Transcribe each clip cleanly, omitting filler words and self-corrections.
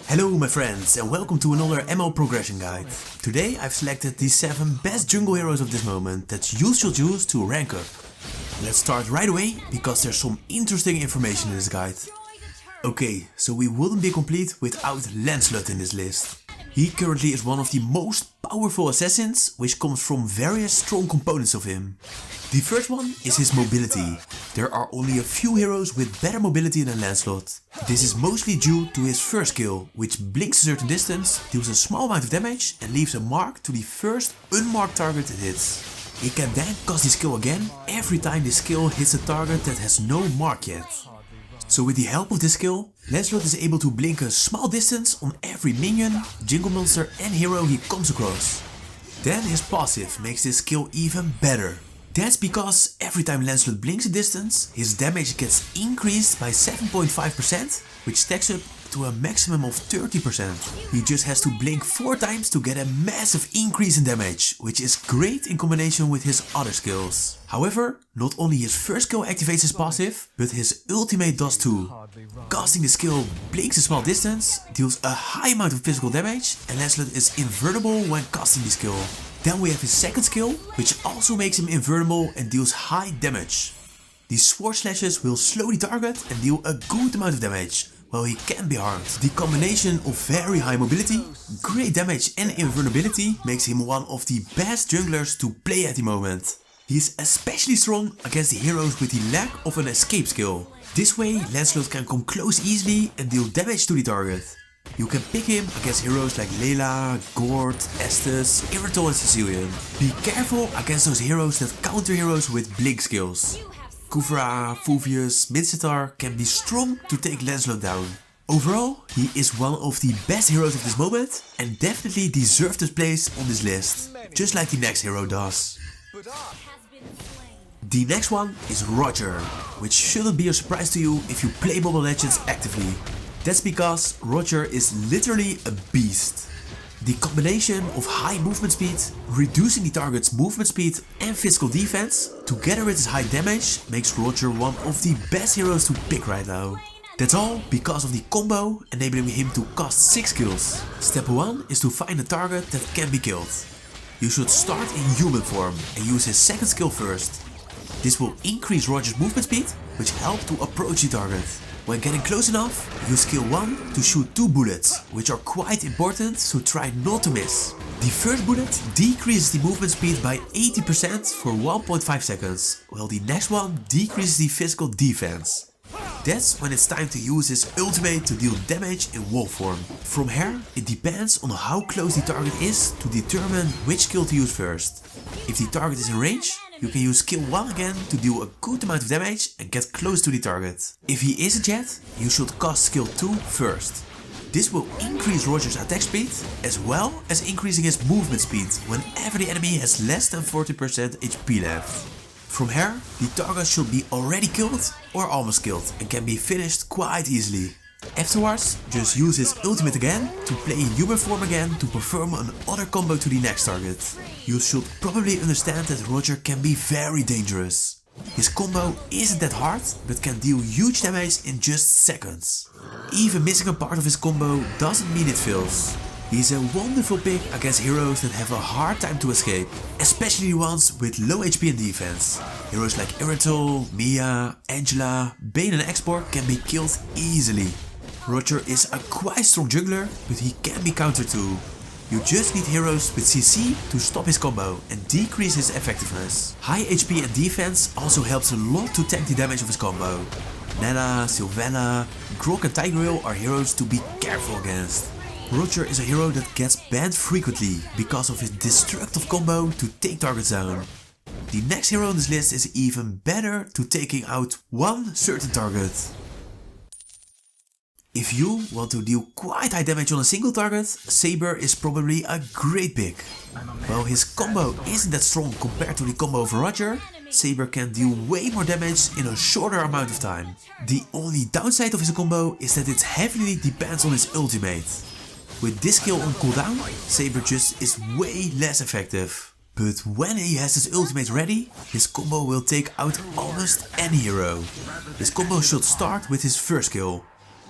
Hello my friends and welcome to another ML progression guide. Today I've selected the 7 best jungle heroes of this moment that you should use to rank up. Let's start right away because there's some interesting information in this guide. Okay, so we wouldn't be complete without Lancelot in this list. He currently is one of the most powerful assassins, which comes from various strong components of him. The first one is his mobility. There are only a few heroes with better mobility than Lancelot. This is mostly due to his first skill, which blinks a certain distance, deals a small amount of damage and leaves a mark to the first unmarked target it hits. He can then cast the skill again every time the skill hits a target that has no mark yet. So with the help of this skill, Lancelot is able to blink a small distance on every minion, jungle monster and hero he comes across. Then his passive makes this skill even better. That's because every time Lancelot blinks a distance, his damage gets increased by 7.5%, which stacks up to a maximum of 30%. He just has to blink 4 times to get a massive increase in damage, which is great in combination with his other skills. However, not only his first skill activates his passive, but his ultimate does too. Casting the skill blinks a small distance, deals a high amount of physical damage, and Lancelot is invertible when casting the skill. Then we have his second skill, which also makes him invertible and deals high damage. These sword slashes will slow the target and deal a good amount of damage, while he can be harmed. The combination of very high mobility, great damage and invulnerability makes him one of the best junglers to play at the moment. He is especially strong against the heroes with the lack of an escape skill. This way Lancelot can come close easily and deal damage to the target. You can pick him against heroes like Layla, Gord, Estes, Iritol and Sicilian. Be careful against those heroes that counter heroes with blink skills. Kuvra, Fuvius, Mincetar can be strong to take Lancelot down. Overall, he is one of the best heroes of this moment and definitely deserves his place on this list, just like the next hero does. The next one is Roger, which shouldn't be a surprise to you if you play Mobile Legends actively. That's because Roger is literally a beast. The combination of high movement speed, reducing the target's movement speed and physical defense, together with his high damage, makes Roger one of the best heroes to pick right now. That's all because of the combo, enabling him to cast 6 skills. Step 1 is to find a target that can be killed. You should start in human form and use his second skill first. This will increase Roger's movement speed, which helps to approach the target. When getting close enough, use skill 1 to shoot 2 bullets, which are quite important, so try not to miss. The first bullet decreases the movement speed by 80% for 1.5 seconds, while the next one decreases the physical defense. That's when it's time to use his ultimate to deal damage in wolf form. From here, it depends on how close the target is to determine which skill to use first. If the target is in range, you can use skill 1 again to deal a good amount of damage and get close to the target. If he isn't yet, you should cast skill 2 first. This will increase Roger's attack speed as well as increasing his movement speed whenever the enemy has less than 40% HP left. From here, the target should be already killed or almost killed and can be finished quite easily. Afterwards, just use his ultimate again to play in human form again to perform another combo to the next target. You should probably understand that Roger can be very dangerous. His combo isn't that hard, but can deal huge damage in just seconds. Even missing a part of his combo doesn't mean it fails. He's a wonderful pick against heroes that have a hard time to escape, especially the ones with low HP and defense. Heroes like Iritol, Mia, Angela, Bane and Export can be killed easily. Roger is a quite strong jungler, but he can be countered too. You just need heroes with CC to stop his combo and decrease his effectiveness. High HP and defense also helps a lot to tank the damage of his combo. Nana, Sylvana, Grok and Tigreal are heroes to be careful against. Roger is a hero that gets banned frequently because of his destructive combo to take targets down. The next hero on this list is even better to taking out one certain target. If you want to deal quite high damage on a single target, Saber is probably a great pick. While his combo isn't that strong compared to the combo of Roger, Saber can deal way more damage in a shorter amount of time. The only downside of his combo is that it heavily depends on his ultimate. With this skill on cooldown, Saber just is way less effective. But when he has his ultimate ready, his combo will take out almost any hero. His combo should start with his first skill.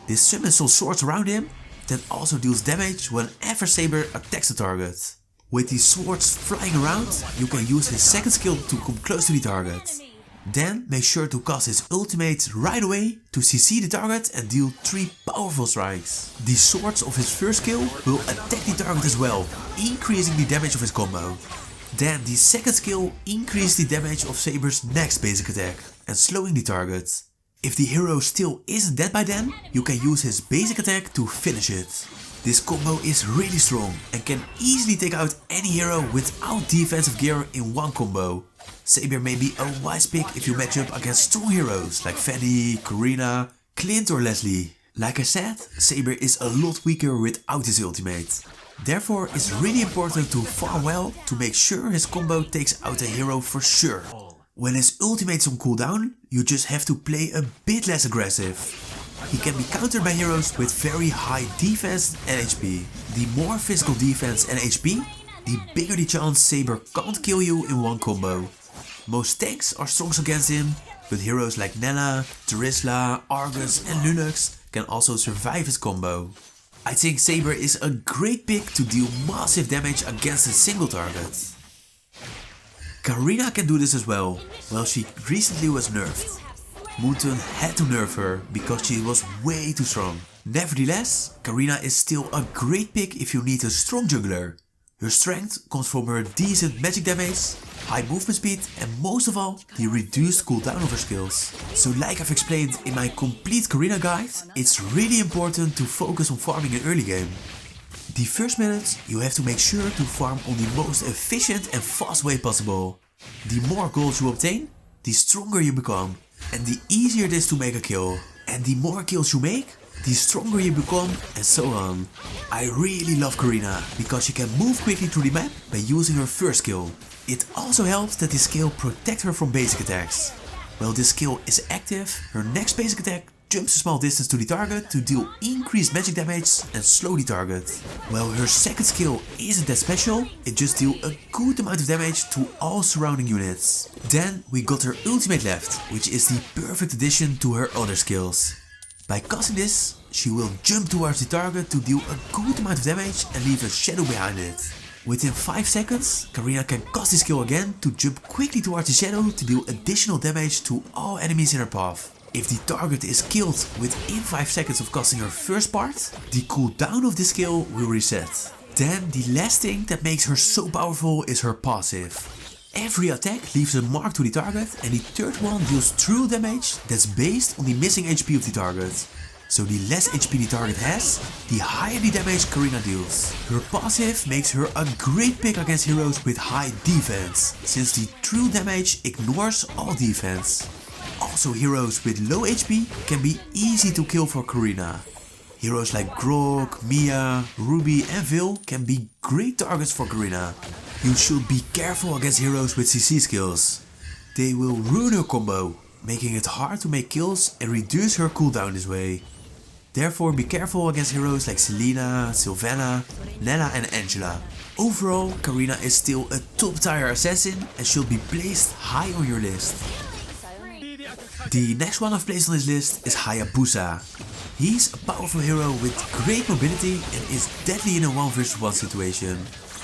This summons some swords around him, that also deals damage whenever Saber attacks the target. With these swords flying around, you can use his second skill to come close to the target. Then make sure to cast his ultimate right away to CC the target and deal 3 powerful strikes. The swords of his first skill will attack the target as well, increasing the damage of his combo. Then the second skill increases the damage of Saber's next basic attack and slowing the target. If the hero still isn't dead by then, you can use his basic attack to finish it. This combo is really strong and can easily take out any hero without defensive gear in one combo. Saber may be a wise pick if you match up against strong heroes like Fanny, Karina, Clint or Leslie. Like I said, Saber is a lot weaker without his ultimate. Therefore it's really important to farm well to make sure his combo takes out a hero for sure. When his ultimate's on cooldown, you just have to play a bit less aggressive. He can be countered by heroes with very high defense and HP. The more physical defense and HP, the bigger the chance Saber can't kill you in one combo. Most tanks are strong against him, but heroes like Nella, Terisla, Argus and Lulux can also survive his combo. I think Saber is a great pick to deal massive damage against a single target. Karina can do this as well, well she recently was nerfed. Moonton had to nerf her because she was way too strong. Nevertheless, Karina is still a great pick if you need a strong jungler. Her strength comes from her decent magic damage, high movement speed and most of all, the reduced cooldown of her skills. So like I've explained in my complete Karina guide, it's really important to focus on farming in early game. The first minutes you have to make sure to farm on the most efficient and fast way possible. The more goals you obtain, the stronger you become and the easier it is to make a kill. And the more kills you make, the stronger you become and so on. I really love Karina because she can move quickly through the map by using her first skill. It also helps that this skill protects her from basic attacks. While this skill is active, her next basic attack jumps a small distance to the target to deal increased magic damage and slow the target. While her second skill isn't that special, it just deals a good amount of damage to all surrounding units. Then we got her ultimate left, which is the perfect addition to her other skills. By casting this, she will jump towards the target to deal a good amount of damage and leave a shadow behind it. Within 5 seconds, Karina can cast this skill again to jump quickly towards the shadow to deal additional damage to all enemies in her path. If the target is killed within 5 seconds of casting her first part, the cooldown of this skill will reset. Then the last thing that makes her so powerful is her passive. Every attack leaves a mark to the target and the third one deals true damage that's based on the missing HP of the target. So the less HP the target has, the higher the damage Karina deals. Her passive makes her a great pick against heroes with high defense, since the true damage ignores all defense. Also heroes with low HP can be easy to kill for Karina. Heroes like Grog, Mia, Ruby and Vil can be great targets for Karina. You should be careful against heroes with CC skills. They will ruin her combo, making it hard to make kills and reduce her cooldown this way. Therefore be careful against heroes like Selena, Sylvana, Nella and Angela. Overall, Karina is still a top tier assassin and should be placed high on your list. The next one I've placed on this list is Hayabusa. He's a powerful hero with great mobility and is deadly in a 1 vs 1 situation.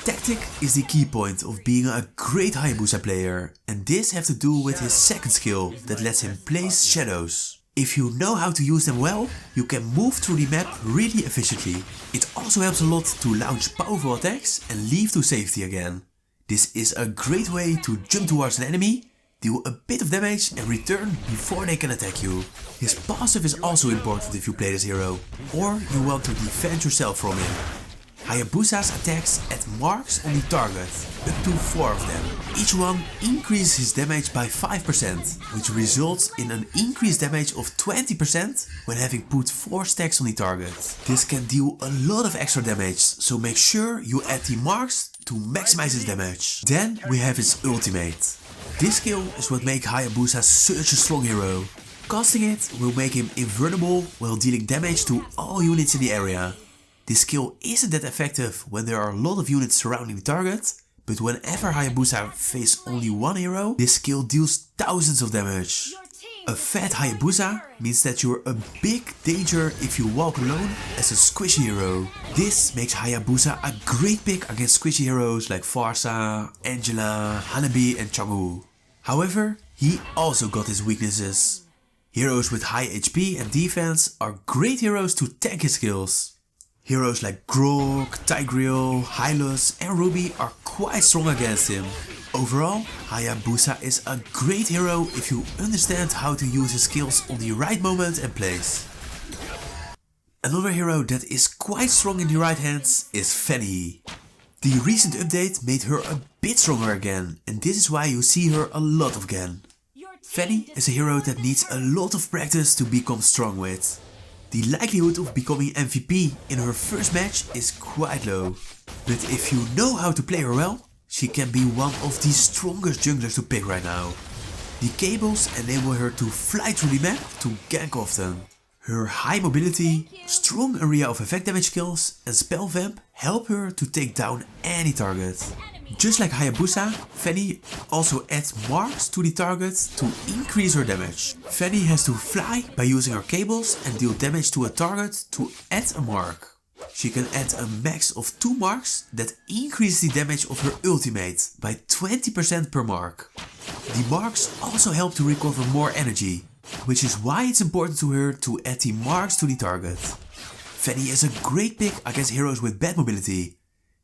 Tactic is the key point of being a great Hayabusa player, and this has to do with his second skill that lets him place shadows. If you know how to use them well, you can move through the map really efficiently. It also helps a lot to launch powerful attacks and leave to safety again. This is a great way to jump towards an enemy, deal a bit of damage and return before they can attack you. His passive is also important if you play this hero, or you want to defend yourself from him. Hayabusa's attacks add marks on the target, up to 4 of them. Each one increases his damage by 5%, which results in an increased damage of 20% when having put 4 stacks on the target. This can deal a lot of extra damage, so make sure you add the marks to maximize his damage. Then we have his ultimate. This skill is what makes Hayabusa such a strong hero. Casting it will make him invulnerable while dealing damage to all units in the area. This skill isn't that effective when there are a lot of units surrounding the target, but whenever Hayabusa faces only one hero, this skill deals thousands of damage. A fat Hayabusa means that you're a big danger if you walk alone as a squishy hero. This makes Hayabusa a great pick against squishy heroes like Farsa, Angela, Hanabi and Chang'e. However, he also got his weaknesses. Heroes with high HP and defense are great heroes to tank his skills. Heroes like Grog, Tigreal, Hylos and Ruby are quite strong against him. Overall, Hayabusa is a great hero if you understand how to use his skills on the right moment and place. Another hero that is quite strong in the right hands is Fanny. The recent update made her a bit stronger again, and this is why you see her a lot again. Fanny is a hero that needs a lot of practice to become strong with. The likelihood of becoming MVP in her first match is quite low, but if you know how to play her well, she can be one of the strongest junglers to pick right now. The cables enable her to fly through the map to gank often. Her high mobility, strong area of effect damage skills and spell vamp help her to take down any target. Just like Hayabusa, Fanny also adds marks to the target to increase her damage. Fanny has to fly by using her cables and deal damage to a target to add a mark. She can add a max of 2 marks that increase the damage of her ultimate by 20% per mark. The marks also help to recover more energy, which is why it's important to her to add the marks to the target. Fanny is a great pick against heroes with bad mobility.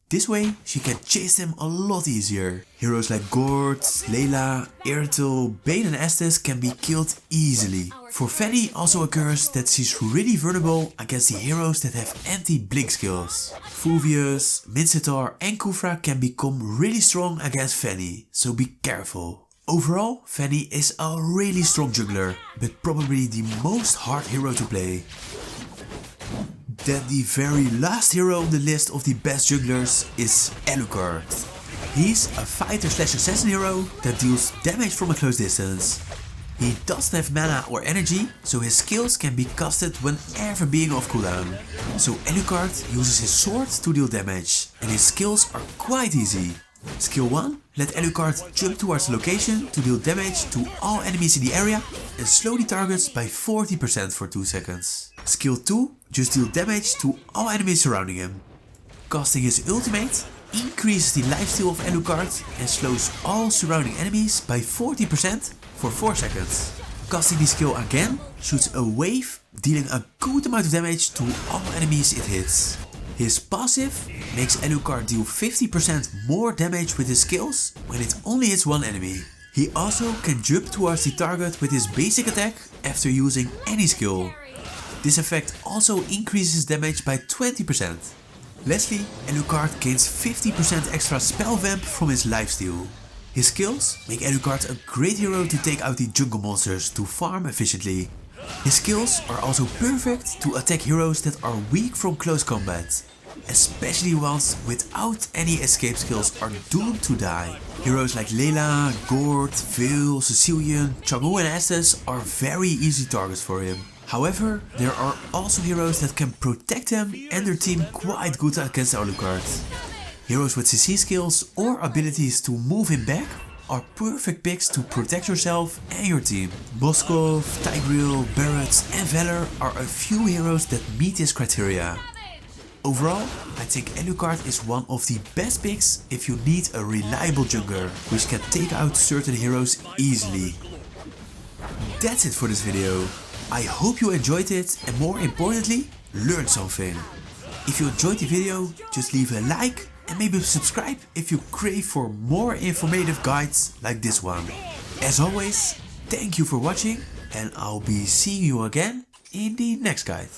This way she can chase them a lot easier. Heroes like Gord, Layla, Ertil, Bane and Estes can be killed easily. For Fanny also occurs that she's really vulnerable against the heroes that have anti-blink skills. Fulvius, Mincetar and Kufra can become really strong against Fanny, so be careful. Overall, Fanny is a really strong jungler, but probably the most hard hero to play. Then the very last hero on the list of the best junglers is Alucard. He's a fighter/assassin hero that deals damage from a close distance. He doesn't have mana or energy, so his skills can be casted whenever being off cooldown. So Alucard uses his sword to deal damage, and his skills are quite easy. Skill 1, let Alucard jump towards the location to deal damage to all enemies in the area and slow the targets by 40% for 2 seconds. Skill 2, just deal damage to all enemies surrounding him. Casting his ultimate increases the lifesteal of Alucard and slows all surrounding enemies by 40% for 4 seconds. Casting the skill again shoots a wave, dealing a good amount of damage to all enemies it hits. His passive makes Alucard deal 50% more damage with his skills when it only hits one enemy. He also can jump towards the target with his basic attack after using any skill. This effect also increases damage by 20%. Lastly, Alucard gains 50% extra spell vamp from his lifesteal. His skills make Alucard a great hero to take out the jungle monsters to farm efficiently. His skills are also perfect to attack heroes that are weak from close combat, especially ones without any escape skills are doomed to die. Heroes like Layla, Gord, Veil, Cecilian, Chang'e and Estes are very easy targets for him. However, there are also heroes that can protect him and their team quite good against Alucard. Heroes with CC skills or abilities to move him back are perfect picks to protect yourself and your team. Moskov, Tigreal, Barret and Valor are a few heroes that meet this criteria. Overall, I think Alucard is one of the best picks if you need a reliable jungler, which can take out certain heroes easily. That's it for this video. I hope you enjoyed it and more importantly, learned something. If you enjoyed the video, just leave a like and maybe subscribe if you crave for more informative guides like this one. As always, thank you for watching and I'll be seeing you again in the next guide.